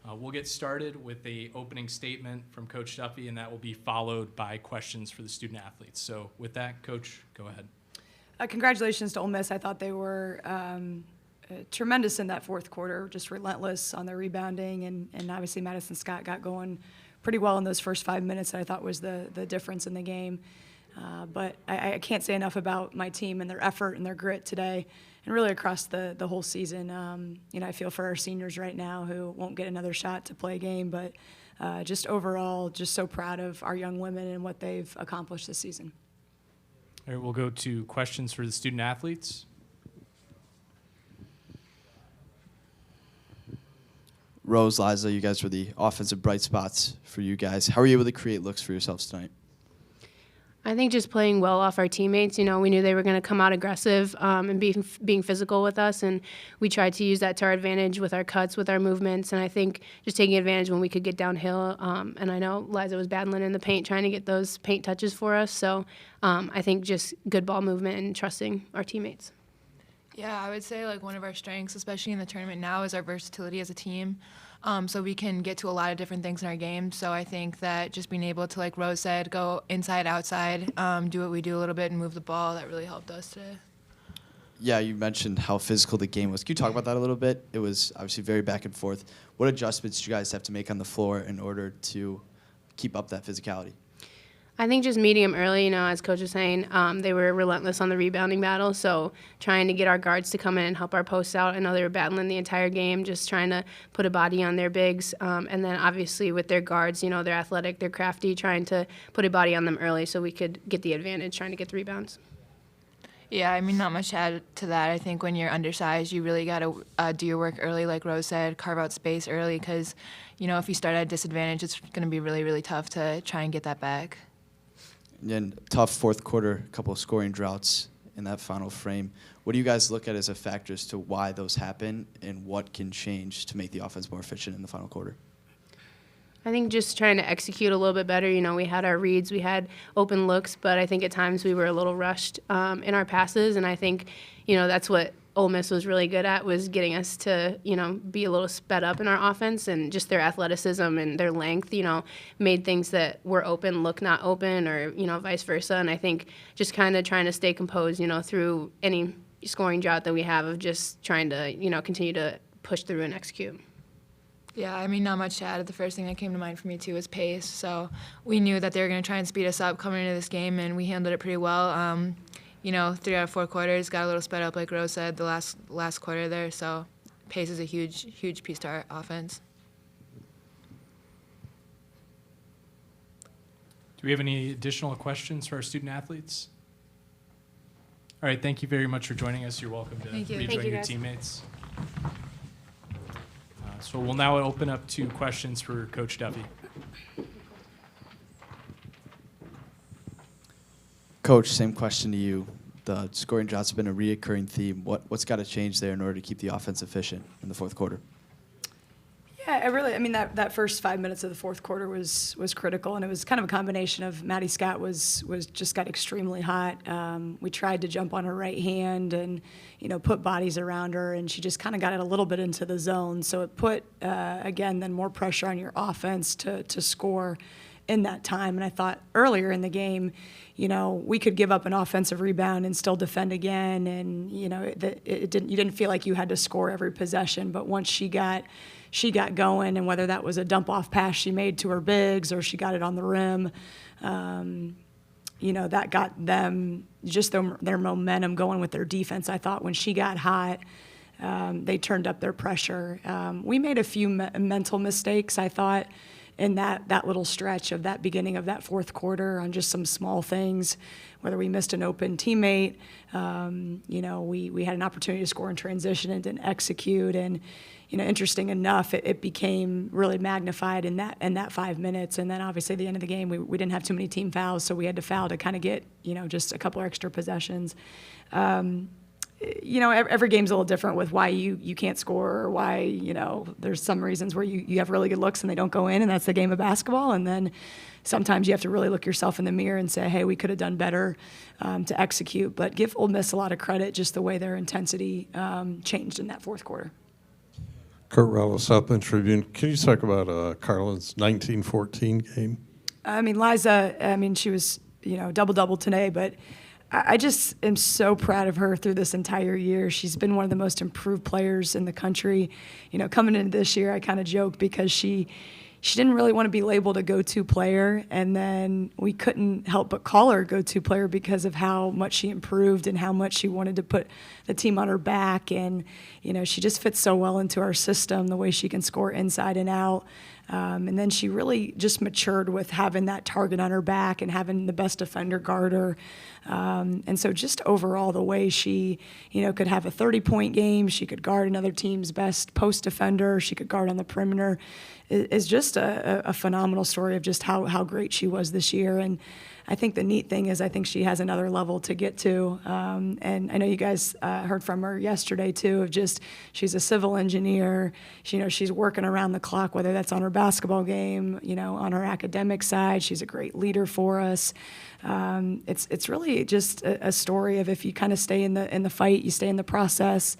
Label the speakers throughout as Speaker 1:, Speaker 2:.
Speaker 1: We'll get started with the opening statement from Coach Duffy, and that will be followed by questions for the student athletes. So with that, Coach, go ahead.
Speaker 2: Congratulations to Ole Miss. I thought they were tremendous in that fourth quarter, just relentless on their rebounding, and obviously Madison Scott got going pretty well in those first 5 minutes that I thought was the difference in the game. But I can't say enough about my team and their effort and their grit today, and really across the whole season. I feel for our seniors right now who won't get another shot to play a game, but just overall, just so proud of our young women and what they've accomplished this season.
Speaker 1: All right, we'll go to questions for the student athletes.
Speaker 3: Rose, Liza, you guys were the offensive bright spots for you guys. How were you able to create looks for yourselves tonight?
Speaker 4: I think just playing well off our teammates. We knew they were going to come out aggressive and being physical with us, and we tried to use that to our advantage with our cuts, with our movements, and I think just taking advantage when we could get downhill. And I know Liza was battling in the paint, trying to get those paint touches for us. So I think just good ball movement and trusting our teammates.
Speaker 5: Yeah, I would say one of our strengths, especially in the tournament now, is our versatility as a team. So we can get to a lot of different things in our game. So I think that just being able to, like Rose said, go inside, outside, do what we do a little bit and move the ball, that really helped us today.
Speaker 3: Yeah, you mentioned how physical the game was. Can you talk about that a little bit? It was obviously very back and forth. What adjustments did you guys have to make on the floor in order to keep up that physicality?
Speaker 4: I think just meeting them early, as Coach was saying, they were relentless on the rebounding battle, so trying to get our guards to come in and help our posts out. I know they were battling the entire game, just trying to put a body on their bigs. And then obviously with their guards, they're athletic, they're crafty, trying to put a body on them early so we could get the advantage, trying to get the rebounds.
Speaker 5: Yeah, not much to add to that. I think when you're undersized, you really got to do your work early, like Rose said, carve out space early because, if you start at a disadvantage, it's going to be really, really tough to try and get that back.
Speaker 3: And then tough fourth quarter, a couple of scoring droughts in that final frame. What do you guys look at as a factor as to why those happen and what can change to make the offense more efficient in the final quarter?
Speaker 4: I think just trying to execute a little bit better. We had our reads, we had open looks, but I think at times we were a little rushed in our passes, and I think, that's what Ole Miss was really good at, was getting us to, be a little sped up in our offense, and just their athleticism and their length, made things that were open look not open, or, vice versa. And I think just kind of trying to stay composed, through any scoring drought that we have, of just trying to, continue to push through and execute.
Speaker 5: Yeah, not much to add. The first thing that came to mind for me, too, was pace. So we knew that they were going to try and speed us up coming into this game, and we handled it pretty well. 3 out of 4 quarters, got a little sped up, like Rose said, the last quarter there. So pace is a huge piece to our offense.
Speaker 1: Do we have any additional questions for our student athletes? All right, thank you very much for joining us. You're welcome to rejoin your teammates. So we'll now open up to questions for Coach Duffy.
Speaker 3: Coach, same question to you. The scoring drought's been a reoccurring theme. What's got to change there in order to keep the offense efficient in the fourth quarter?
Speaker 2: Yeah, that first 5 minutes of the fourth quarter was critical, and it was kind of a combination of Maddie Scott was just got extremely hot. We tried to jump on her right hand and, put bodies around her, and she just kind of got it a little bit into the zone. So it put, again, then more pressure on your offense to score in that time. And I thought earlier in the game, we could give up an offensive rebound and still defend again, and, you didn't feel like you had to score every possession. But once she got going, and whether that was a dump-off pass she made to her bigs or she got it on the rim, that got them just their momentum going with their defense. I thought when she got hot, they turned up their pressure. We made a few mental mistakes, I thought, in that little stretch of that beginning of that fourth quarter on just some small things, whether we missed an open teammate, we had an opportunity to score in transition and didn't execute. And, interesting enough, it became really magnified in that 5 minutes. And then obviously at the end of the game, we didn't have too many team fouls, so we had to foul to kind of get, just a couple extra possessions. Every game's a little different with why you can't score, or why, there's some reasons where you have really good looks and they don't go in, and that's the game of basketball. And then sometimes you have to really look yourself in the mirror and say, hey, we could have done better to execute. But give Ole Miss a lot of credit, just the way their intensity changed in that fourth quarter.
Speaker 6: Kurt Rallo, South Bend Tribune. Can you talk about Karlen's 1914 game?
Speaker 2: I mean, Liza, she was, double-double today, but I just am so proud of her through this entire year. She's been one of the most improved players in the country. Coming into this year, I kind of joked because she didn't really want to be labeled a go-to player, and then we couldn't help but call her a go-to player because of how much she improved and how much she wanted to put the team on her back. And, she just fits so well into our system, the way she can score inside and out. And then she really just matured with having that target on her back and having the best defender guard her. And so just overall, the way she, could have a 30-point game, she could guard another team's best post defender, she could guard on the perimeter, is just a phenomenal story of just how great she was this year. And I think the neat thing is I think she has another level to get to. And I know you guys heard from her yesterday, too, of just she's a civil engineer. She's working around the clock, whether that's on her basketball game, on her academic side. She's a great leader for us. It's really just a story of if you kind of stay in the fight, you stay in the process.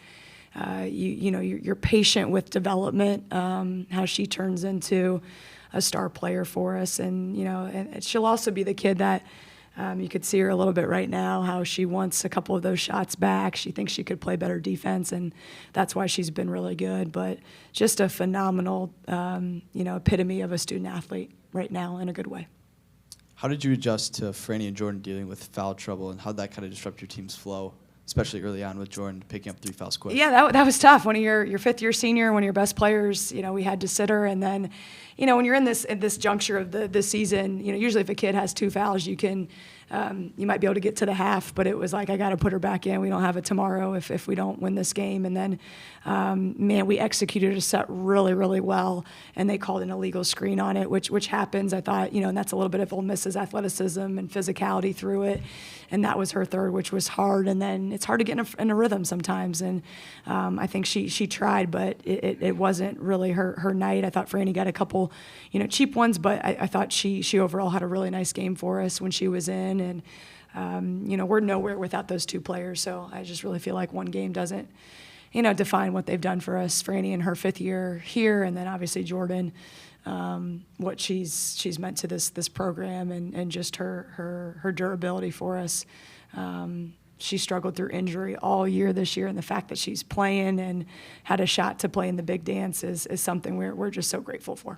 Speaker 2: You're patient with development, how she turns into a star player for us. And she'll also be the kid that you could see her a little bit right now, how she wants a couple of those shots back. She thinks she could play better defense, and that's why she's been really good. But just a phenomenal, epitome of a student athlete right now in a good way.
Speaker 3: How did you adjust to Franny and Jordan dealing with foul trouble, and how did that kind of disrupt your team's flow, especially early on with Jordan picking up 3 fouls quick?
Speaker 2: Yeah, that was tough. When you're your fifth-year senior, one of your best players, we had to sit her. And then, when you're in this juncture of the season, usually if a kid has 2 fouls, you might be able to get to the half. But it was like, I got to put her back in. We don't have it tomorrow if we don't win this game. And then, we executed a set really, really well. And they called an illegal screen on it, which happens. I thought, and that's a little bit of Ole Miss's athleticism and physicality through it. And that was her third, which was hard. And then it's hard to get in a rhythm sometimes. And I think she tried, but it wasn't really her night. I thought Franny got a couple, cheap ones, but I thought she overall had a really nice game for us when she was in. And, we're nowhere without those 2 players. So I just really feel like one game doesn't, define what they've done for us. Franny in her 5th year here, and then obviously Jordan, what she's meant to this program and just her durability for us. She struggled through injury all year this year, and the fact that she's playing and had a shot to play in the big dance is something we're just so grateful for.